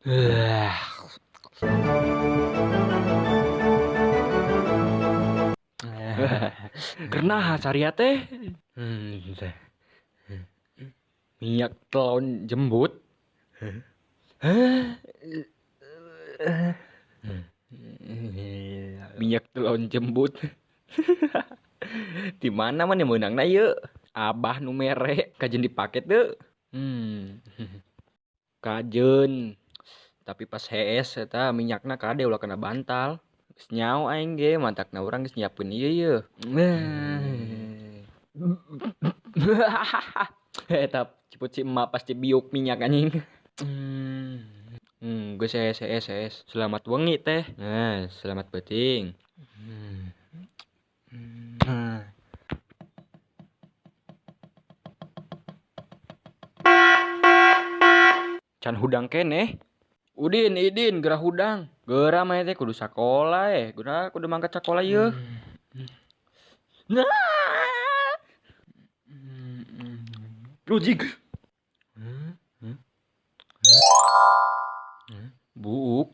Kerna cari teh minyak telon jembut. Minyak telon jembut. Di mana mana menang na ye? Abah nu mere kajen dipaket deh. Kajen. Tapi pas HS eta minyakna kade ulah kena bantal. Geus nyao aing ge mantakna urang geus nyiapkeun ieu ye. Eta cepet si emak pasti biuk minyak anjing. Geus HS. Selamat wengi teh. Nah, selamat beuting. Can hudang keneh. Idin gerah hudang. Gerah mah teh kudu sakola kudu mangkat sakola ye. Lujig. Buuk.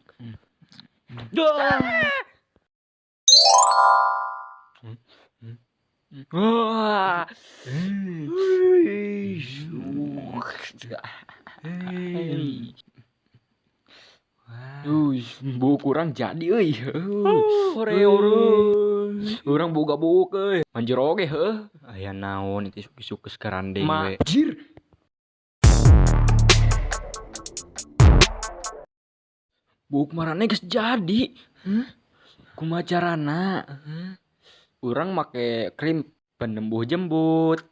Buuk urang jadi euy. Urang boga buuk euy. Manjur oge heuh. Aya naon itu isuk-isuk geus karandeng we. Majir. Buuk marane geus jadi. Kumaha carana? Urang make krim penembuh jembut.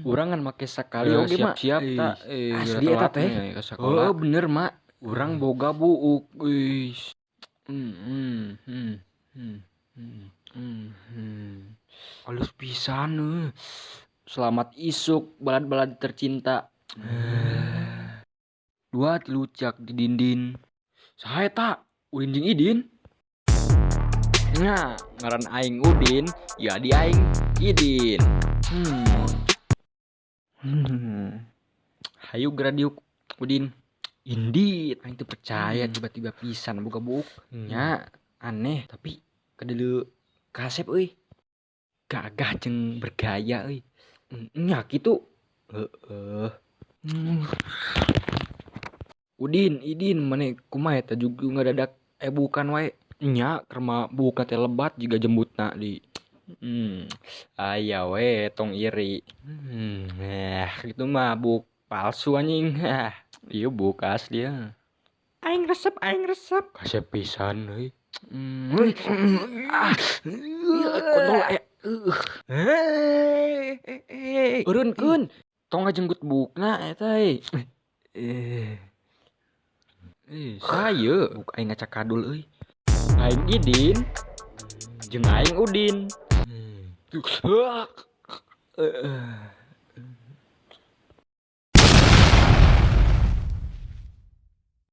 Urang ngan make sakali oge mah. Siap ta. Asli eta teh. Oh bener mak. Urang boga buuk. Halus pisan. Selamat isuk balad-balad tercinta. 2 tilucak di dindin. Saha eta? Udin jeung Idin. Nah, ngaran aing Udin, ya di aing Idin. Hayu gradiuk Udin. Indit, aing teu percaya tiba-tiba pisan boga buuk. Nya aneh tapi kadelu kasep euy. Gagah jeung bergaya euy. Nya kitu. Udin, Idin mane kumaha eta jugu ngadadak bukan wae. Nya kerma buka teh lebat jiga jembutna di. Aya we tong iri. Gitu mah buk palsu anjing. Ieu buk asli ya. Aing resep. Kasep pisan euy. Kontol aya. Eureunkeun. Tong ngajenggut bukna eta saya buk aing ngacak kadul euy. Aing Idin jeung aing Udin.